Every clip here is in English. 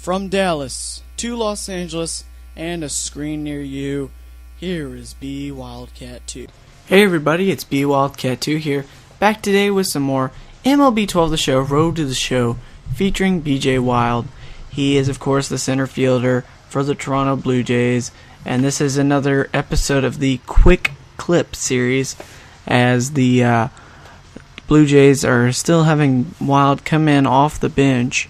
From Dallas to Los Angeles and a screen near you, here is B Wildcat 2. Hey everybody, it's B Wildcat 2 here, back today with some more MLB 12 The Show, Road to the Show, featuring BJ Wild. He is of course the center fielder for the Toronto Blue Jays, and this is another episode of the Quick Clip series, as the Blue Jays are still having Wild come in off the bench,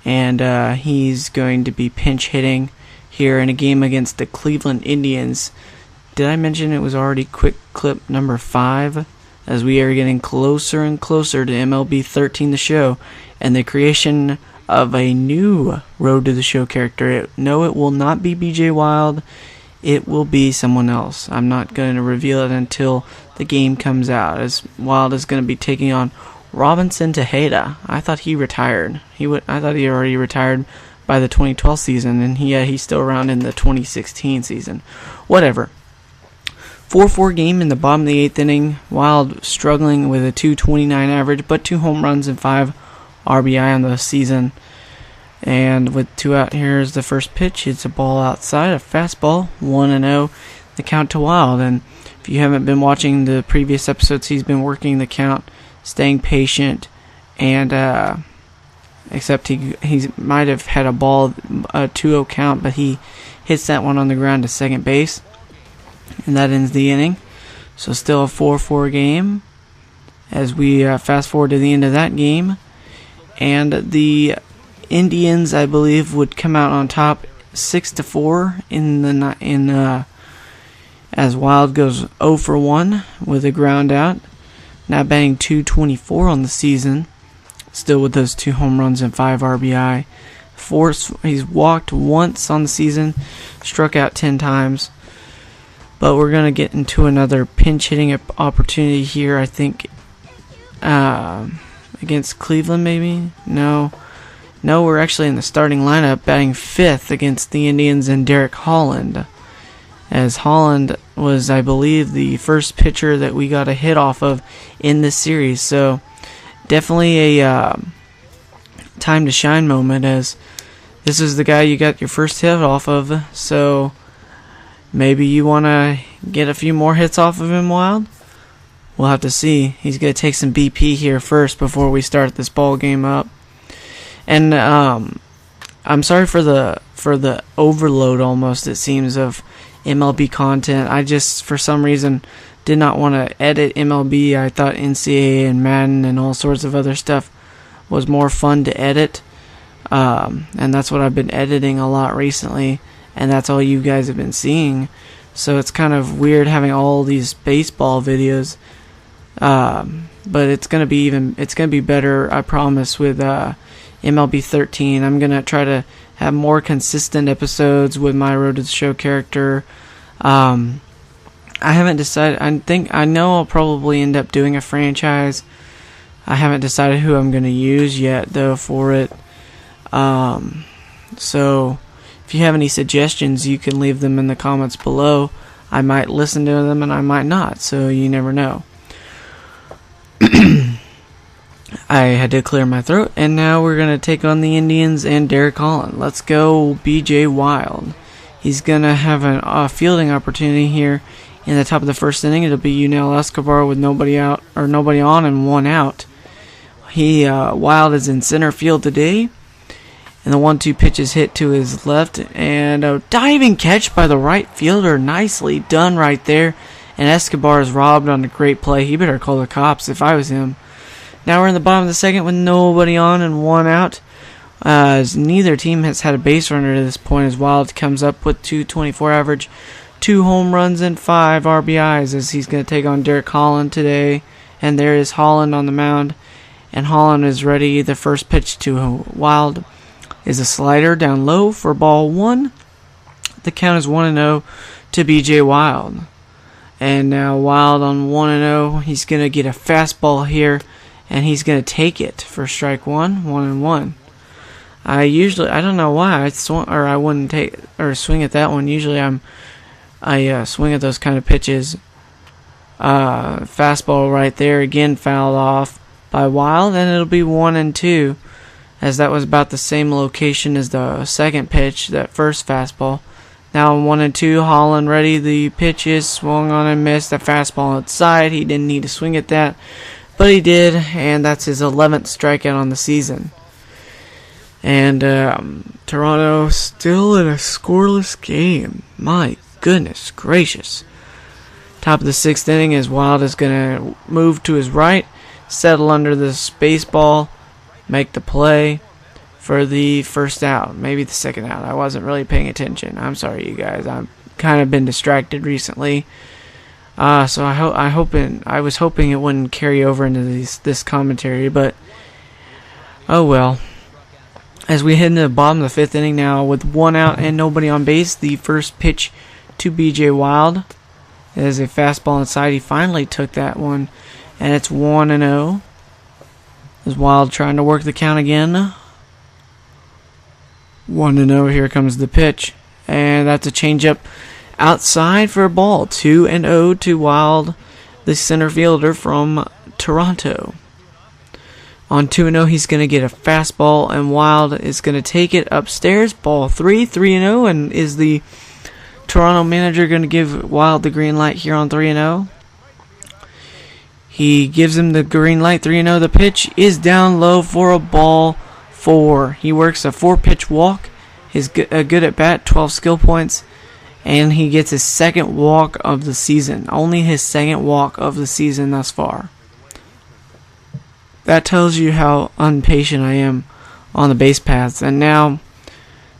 and he's going to be pinch hitting here in a game against the Cleveland Indians. Did I mention it was already Quick Clip number 5? As we are getting closer and closer to MLB 13 The Show and the creation of a new Road to the Show character. No, it will not be BJ Wild. It will be someone else. I'm not going to reveal it until the game comes out, as Wild is going to be taking on Robinson Tejeda. I thought he retired. I thought he already retired by the 2012 season, and he's still around in the 2016 season. Whatever. 4-4 game in the bottom of the 8th inning. Wild struggling with a .229 average, but 2 home runs and 5 RBI on the season. And with 2 out, here's the first pitch. It's a ball outside, a fastball, 1-0. The count to Wild. And if you haven't been watching the previous episodes, he's been working the count, staying patient, and except he might have had a ball, a 2-0 count, but he hits that one on the ground to second base, and that ends the inning. So still a 4-4 game as we fast forward to the end of that game, and the Indians, I believe, would come out on top 6-4 as Wild goes 0 for 1 with a ground out. Now batting .224 on the season, still with those 2 home runs and 5 RBI. He's walked once on the season, struck out 10 times. But we're going to get into another pinch hitting opportunity here, I think, against Cleveland maybe? No, we're actually in the starting lineup, batting 5th against the Indians and Derek Holland. As Holland was, I believe, the first pitcher that we got a hit off of in this series. So definitely a time to shine moment, as this is the guy you got your first hit off of. So maybe you want to get a few more hits off of him, Wild? We'll have to see. He's going to take some BP here first before we start this ball game up. And I'm sorry for the overload, almost, it seems, of MLB content. I just, for some reason, did not want to edit MLB. I thought NCAA and Madden and all sorts of other stuff was more fun to edit. And that's what I've been editing a lot recently. And that's all you guys have been seeing. So it's kind of weird having all these baseball videos. But it's gonna be better, I promise, with MLB 13. I'm gonna try to have more consistent episodes with my Road to the Show character. I haven't decided. I know I'll probably end up doing a franchise. I haven't decided who I'm gonna use yet, though, for it. So if you have any suggestions, you can leave them in the comments below. I might listen to them and I might not, so you never know. I had to clear my throat, and now we're going to take on the Indians and Derek Holland. Let's go BJ Wild. He's going to have a fielding opportunity here in the top of the first inning. It'll be Yunel Escobar with nobody out, or nobody on, and 1 out. Wild is in center field today. And the 1-2 pitch is hit to his left, and a diving catch by the right fielder. Nicely done right there. And Escobar is robbed on a great play. He better call the cops if I was him. Now we're in the bottom of the second with nobody on and 1 out. As neither team has had a base runner to this point, as Wild comes up with .224 average, 2 home runs and 5 RBIs, as he's going to take on Derek Holland today. And there is Holland on the mound. And Holland is ready. The first pitch to Wild is a slider down low for ball 1. The count is 1-0 to BJ Wild. And now Wild on 1-0. He's going to get a fastball here, and he's going to take it for strike 1, 1-1. I don't know why I wouldn't take or swing at that one. Usually I swing at those kind of pitches. Fastball right there, again fouled off by Wild, and it'll be 1-2. as that was about the same location as the second pitch, that first fastball. Now 1-2, Holland ready. The pitch is swung on and missed. The fastball outside. He didn't need to swing at that, but he did, and that's his 11th strikeout on the season. And Toronto still in a scoreless game. My goodness gracious. Top of the 6th inning, as Wild is going to move to his right, settle under this baseball, make the play for the first out, maybe the second out. I wasn't really paying attention. I'm sorry, you guys. I've kind of been distracted recently. So I was hoping it wouldn't carry over into this commentary, but oh well. As we head into the bottom of the 5th inning now, with 1 out and nobody on base, the first pitch to BJ Wild is a fastball inside. He finally took that one, and it's 1-0. As Wild trying to work the count again. 1-0. Here comes the pitch, and that's a changeup outside for a ball. 2-0 to Wild, the center fielder from Toronto. On 2-0, he's going to get a fastball, and Wild is going to take it upstairs. Ball 3-0, and is the Toronto manager going to give Wild the green light here on 3-0? He gives him the green light, 3-0. The pitch is down low for a ball 4. He works a 4-pitch walk. He's good at bat, 12 skill points, and he gets his 2nd walk of the season. Only his 2nd walk of the season thus far. That tells you how impatient I am on the base paths. And now,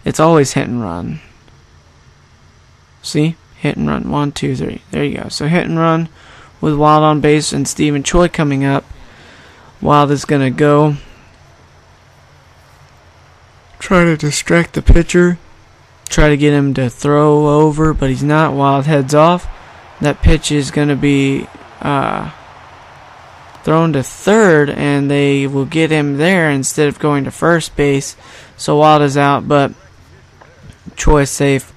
it's always hit and run. See? Hit and run. 1, 2, 3. There you go. So hit and run with Wild on base and Stephen Choi coming up. Wild is going to go try to distract the pitcher. Try to get him to throw over, but he's not. Wild heads off. That pitch is going to be thrown to third, and they will get him there instead of going to first base. So Wild is out, but Choi is safe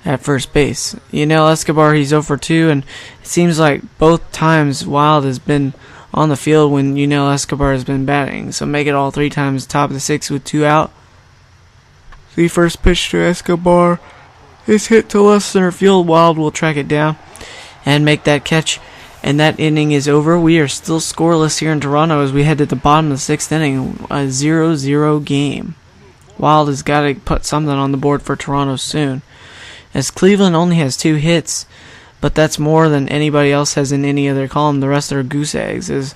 at first base. Escobar, he's 0 for 2, and it seems like both times Wild has been on the field when Escobar has been batting. So make it all 3 times, top of the 6th with 2 out. The first pitch to Escobar is hit to left center field. Wild will track it down and make that catch. And that inning is over. We are still scoreless here in Toronto as we head to the bottom of the 6th inning. A 0-0 game. Wild has got to put something on the board for Toronto soon, as Cleveland only has 2 hits, but that's more than anybody else has in any other column. The rest are goose eggs. As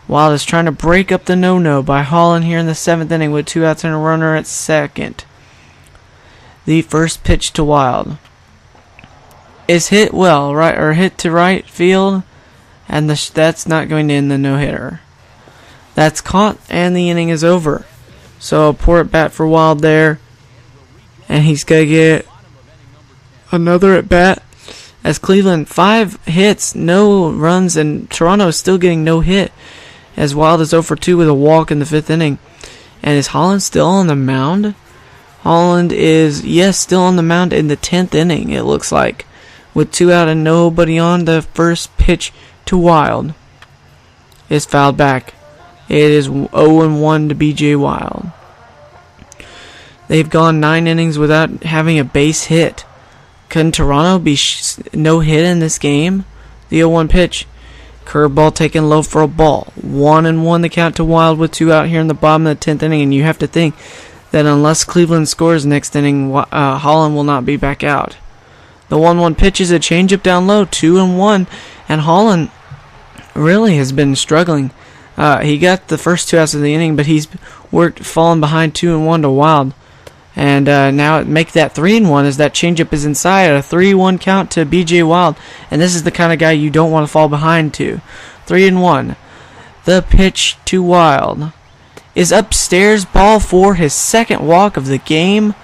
Wild is trying to break up the no-no by Holland here in the 7th inning with 2 outs and a runner at second. The first pitch to Wild is hit well, right, or hit to right field, and that's not going to end the no-hitter. That's caught, and the inning is over. So a poor at bat for Wild there, and he's going to get another at bat. As Cleveland, 5 hits, no runs, and Toronto is still getting no hit. As Wild is 0 for 2 with a walk in the 5th inning. And is Holland still on the mound? Holland is, yes, still on the mound in the 10th inning, it looks like. With 2 out and nobody on, the first pitch to Wild is fouled back. It is 0-1 to BJ Wild. They've gone 9 innings without having a base hit. Can Toronto be no hit in this game? The 0-1 pitch. Curveball taken low for a ball. 1-1 the count to Wild with 2 out here in the bottom of the 10th inning. And you have to think that unless Cleveland scores next inning, Holland will not be back out. The 1-1 pitch is a changeup down low. 2-1. And Holland really has been struggling. He got the first 2 outs of the inning, but he's fallen behind 2-1 to Wild. And now make that 3-1 as that changeup is inside. A 3-1 count to BJ Wild. And this is the kind of guy you don't want to fall behind to. 3-1. The pitch to Wild is upstairs. Ball 4, his 2nd walk of the game.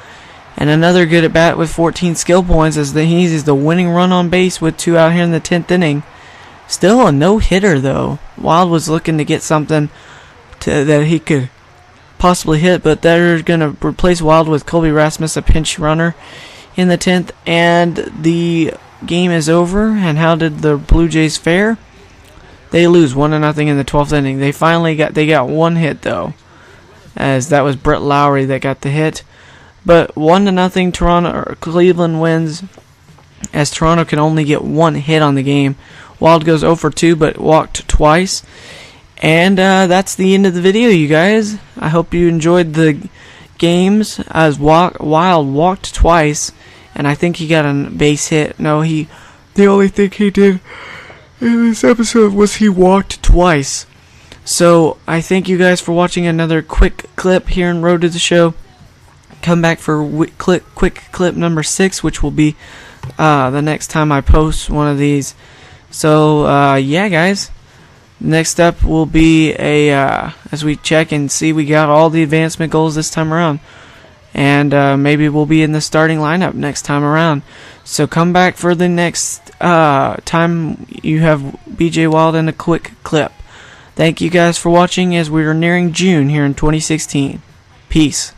And another good at bat with 14 skill points as he's the winning run on base with 2 out here in the 10th inning. Still a no-hitter though. Wild was looking to get something that he could possibly hit, but they're going to replace Wild with Colby Rasmus, a pinch runner in the 10th, and the game is over. And how did the Blue Jays fare? They lose 1-0 in the 12th inning. They got 1 hit though. as that was Brett Lowry that got the hit. But 1-0 Cleveland wins, as Toronto can only get one hit on the game. Wild goes 0 for 2 but walked twice. And that's the end of the video, you guys. I hope you enjoyed the games, as Wild walked twice, and I think he got a base hit. No, the only thing he did in this episode was he walked twice. So I thank you guys for watching another quick clip here in Road to the Show. Come back for quick clip number 6, which will be the next time I post one of these. So yeah, guys. Next up will be as we check and see we got all the advancement goals this time around, and maybe we'll be in the starting lineup next time around. So come back for the next time you have BJ Wild in a quick clip. Thank you guys for watching as we are nearing June here in 2016. Peace.